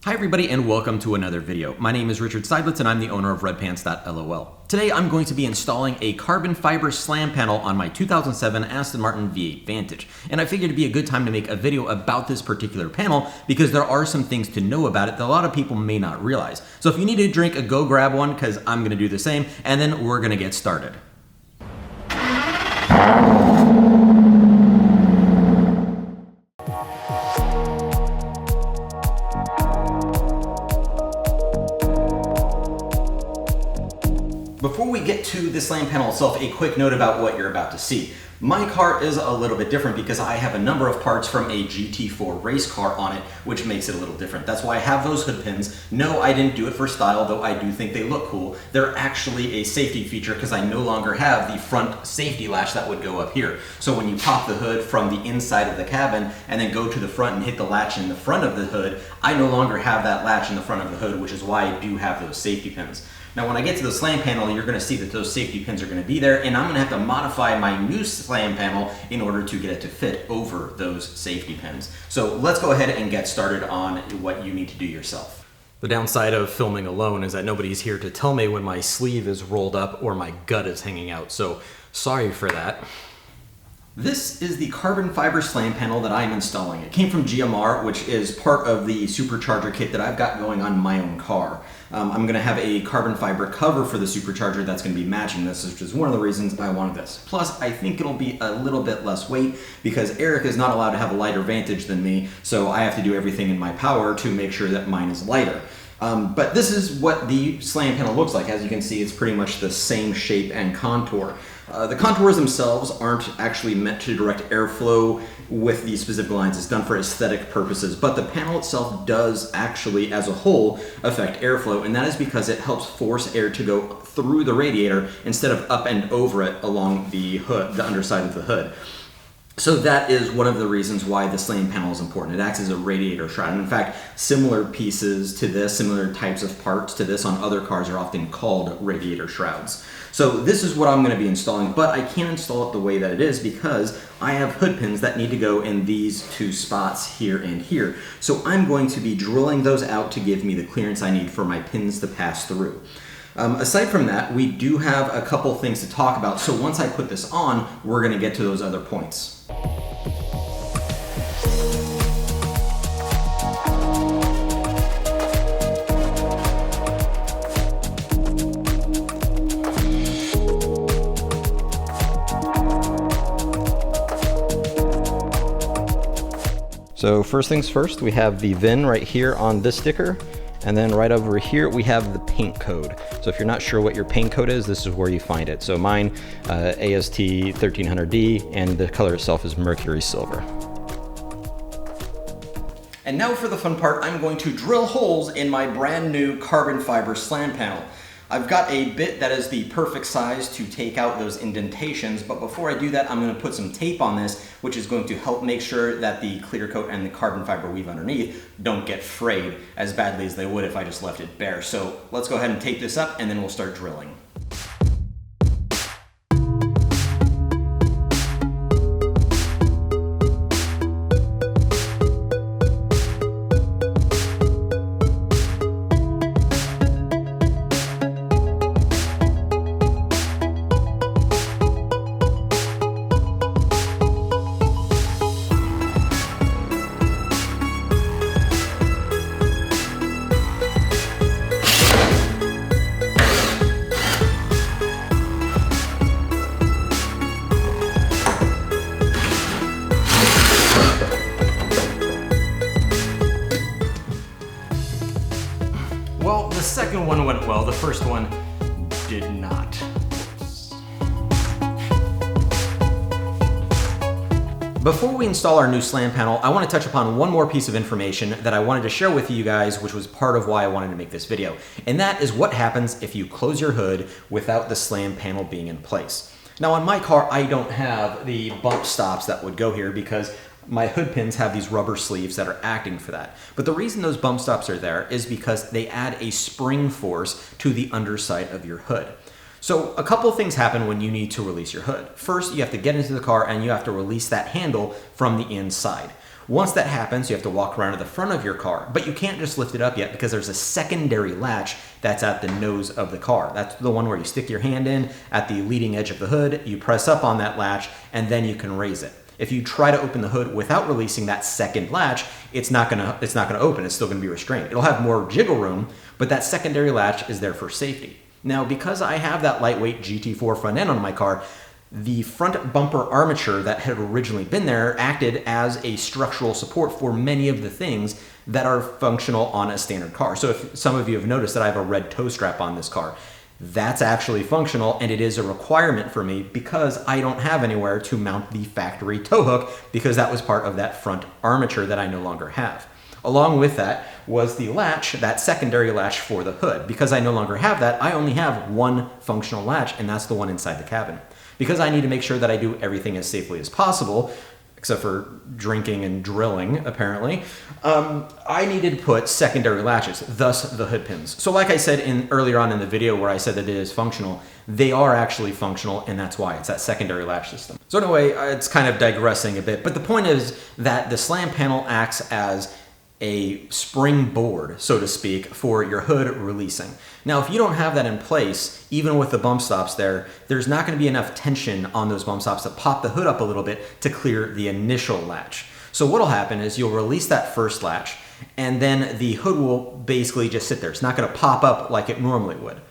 Hi everybody and welcome to another video. My name is Richard Seidlitz and I'm the owner of redpants.lol. Today I'm going to be installing a carbon fiber slam panel on my 2007 Aston Martin V8 Vantage. And I figured it'd be a good time to make a video about this particular panel because there are some things to know about it that a lot of people may not realize. So if you need a drink, go grab one because I'm going to do the same and then we're going to get started. Before we get to the slam panel itself, a quick note about what you're about to see. My car is a little bit different because I have a number of parts from a GT4 race car on it, which makes it a little different. That's why I have those hood pins. No, I didn't do it for style, though I do think they look cool. They're actually a safety feature because I no longer have the front safety latch that would go up here. So when you pop the hood from the inside of the cabin and then go to the front and hit the latch in the front of the hood, I no longer have that latch in the front of the hood, which is why I do have those safety pins. Now when I get to the slam panel, you're going to see that those safety pins are going to be there, and I'm going to have to modify my new slam panel in order to get it to fit over those safety pins. So let's go ahead and get started on what you need to do yourself. The downside of filming alone is that nobody's here to tell me when my sleeve is rolled up or my gut is hanging out, so sorry for that. This is the carbon fiber slam panel that I'm installing. It came from GMR, which is part of the supercharger kit that I've got going on my own car. I'm going to have a carbon fiber cover for the supercharger that's going to be matching this, which is one of the reasons I wanted this. Plus, I think it'll be a little bit less weight because Eric is not allowed to have a lighter Vantage than me, so I have to do everything in my power to make sure that mine is lighter. But this is what the slam panel looks like. As you can see, it's pretty much the same shape and contour. The contours themselves aren't actually meant to direct airflow with these specific lines. It's done for aesthetic purposes, but the panel itself does actually, as a whole, affect airflow, and that is because it helps force air to go through the radiator instead of up and over it along the hood, the underside of the hood. So that is one of the reasons why the slam panel is important. It acts as a radiator shroud. And in fact, similar pieces to this, similar types of parts to this on other cars are often called radiator shrouds. So this is what I'm going to be installing, but I can't install it the way that it is because I have hood pins that need to go in these two spots here and here. So I'm going to be drilling those out to give me the clearance I need for my pins to pass through. Aside from that, we do have a couple things to talk about. So once I put this on, we're going to get to those other points. So first things first, we have the VIN right here on this sticker. And then right over here, we have the paint code. So if you're not sure what your paint code is, this is where you find it. So mine, AST 1300D, and the color itself is Mercury Silver. And now for the fun part, I'm going to drill holes in my brand new carbon fiber slam panel. I've got a bit that is the perfect size to take out those indentations, but before I do that, I'm going to put some tape on this, which is going to help make sure that the clear coat and the carbon fiber weave underneath don't get frayed as badly as they would if I just left it bare. So let's go ahead and tape this up and then we'll start drilling. Well, the second one went well, the first one did not. Before we install our new slam panel, I want to touch upon one more piece of information that I wanted to share with you guys, which was part of why I wanted to make this video. And that is what happens if you close your hood without the slam panel being in place. Now on my car, I don't have the bump stops that would go here because my hood pins have these rubber sleeves that are acting for that. But the reason those bump stops are there is because they add a spring force to the underside of your hood. So a couple of things happen when you need to release your hood. First, you have to get into the car and you have to release that handle from the inside. Once that happens, you have to walk around to the front of your car, but you can't just lift it up yet because there's a secondary latch that's at the nose of the car. That's the one where you stick your hand in at the leading edge of the hood, you press up on that latch, and then you can raise it. If you try to open the hood without releasing that second latch, it's not gonna open. It's still gonna be restrained. It'll have more jiggle room, but that secondary latch is there for safety. Now, because I have that lightweight GT4 front end on my car, the front bumper armature that had originally been there acted as a structural support for many of the things that are functional on a standard car. So if some of you have noticed that I have a red toe strap on this car, that's actually functional, and it is a requirement for me because I don't have anywhere to mount the factory tow hook because that was part of that front armature that I no longer have. Along with that was the latch, that secondary latch for the hood. Because I no longer have that, I only have one functional latch, and that's the one inside the cabin. Because I need to make sure that I do everything as safely as possible, except for drinking and drilling, apparently, I needed to put secondary latches, thus the hood pins. So like I said earlier on in the video where I said that it is functional, they are actually functional, and that's why. It's that secondary latch system. So anyway, it's kind of digressing a bit, but the point is that the slam panel acts as a springboard, so to speak, for your hood releasing. Now, if you don't have that in place, even with the bump stops there, there's not going to be enough tension on those bump stops to pop the hood up a little bit to clear the initial latch. So what'll happen is you'll release that first latch, and then the hood will basically just sit there. It's not going to pop up like it normally would.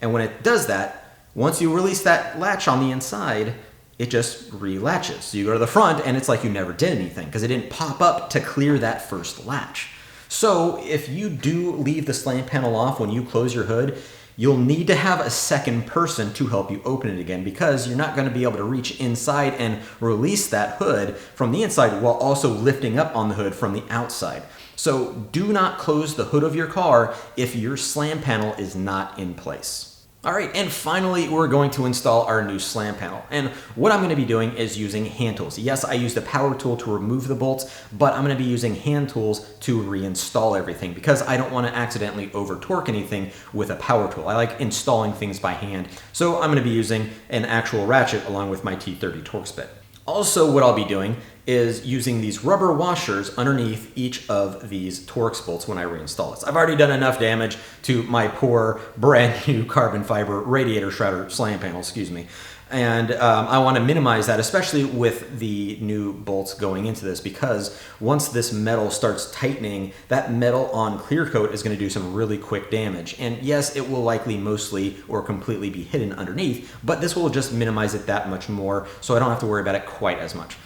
And when it does that, once you release that latch on the inside, it just relatches. So you go to the front and it's like you never did anything because it didn't pop up to clear that first latch. So if you do leave the slam panel off when you close your hood, you'll need to have a second person to help you open it again because you're not going to be able to reach inside and release that hood from the inside while also lifting up on the hood from the outside. So do not close the hood of your car if your slam panel is not in place. All right, and finally, we're going to install our new slam panel. And what I'm gonna be doing is using hand tools. Yes, I used a power tool to remove the bolts, but I'm gonna be using hand tools to reinstall everything because I don't wanna accidentally over torque anything with a power tool. I like installing things by hand. So I'm gonna be using an actual ratchet along with my T30 Torx bit. Also, what I'll be doing is using these rubber washers underneath each of these Torx bolts when I reinstall this. I've already done enough damage to my poor brand new carbon fiber radiator shredder slam panel, excuse me. And I want to minimize that, especially with the new bolts going into this, because once this metal starts tightening, that metal on clear coat is going to do some really quick damage. And yes, it will likely mostly or completely be hidden underneath, but this will just minimize it that much more, so I don't have to worry about it quite as much.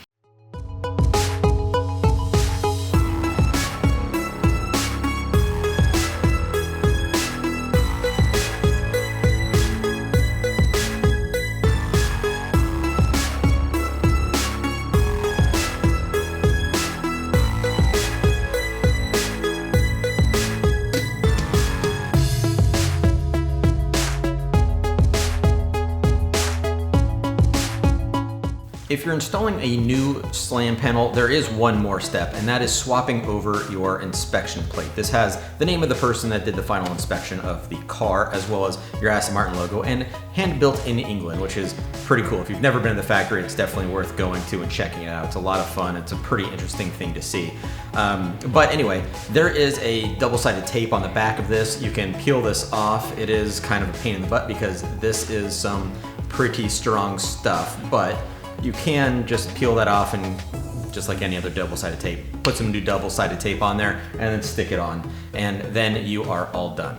If you're installing a new slam panel, there is one more step, and that is swapping over your inspection plate. This has the name of the person that did the final inspection of the car, as well as your Aston Martin logo, and hand-built in England, which is pretty cool. If you've never been to the factory, it's definitely worth going to and checking it out. It's a lot of fun. It's a pretty interesting thing to see. But anyway, there is a double-sided tape on the back of this. You can peel this off. It is kind of a pain in the butt because this is some pretty strong stuff, but you can just peel that off and just like any other double-sided tape, put some new double-sided tape on there and then stick it on, and then you are all done.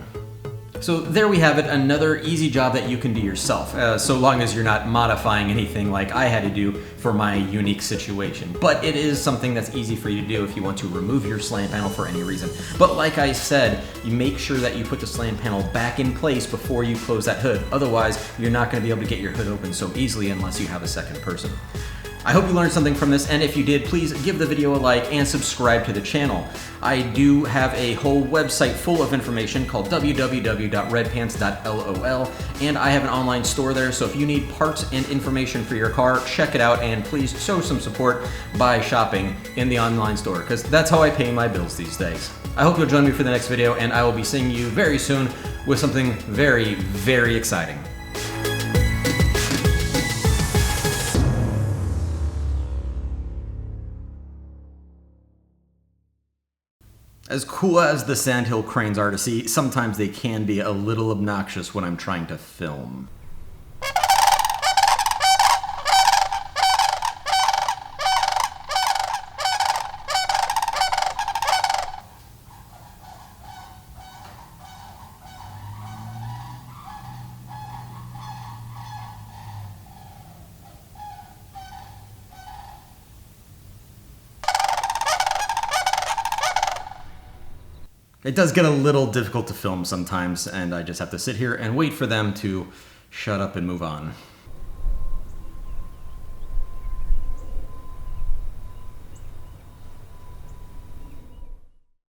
So there we have it, another easy job that you can do yourself, so long as you're not modifying anything like I had to do for my unique situation. But it is something that's easy for you to do if you want to remove your slam panel for any reason. But like I said, you make sure that you put the slam panel back in place before you close that hood. Otherwise, you're not going to be able to get your hood open so easily unless you have a second person. I hope you learned something from this, and if you did, please give the video a like and subscribe to the channel. I do have a whole website full of information called www.redpants.lol, and I have an online store there, so if you need parts and information for your car, check it out, and please show some support by shopping in the online store, because that's how I pay my bills these days. I hope you'll join me for the next video, and I will be seeing you very soon with something very, very exciting. As cool as the sandhill cranes are to see, sometimes they can be a little obnoxious when I'm trying to film. It does get a little difficult to film sometimes, and I just have to sit here and wait for them to shut up and move on.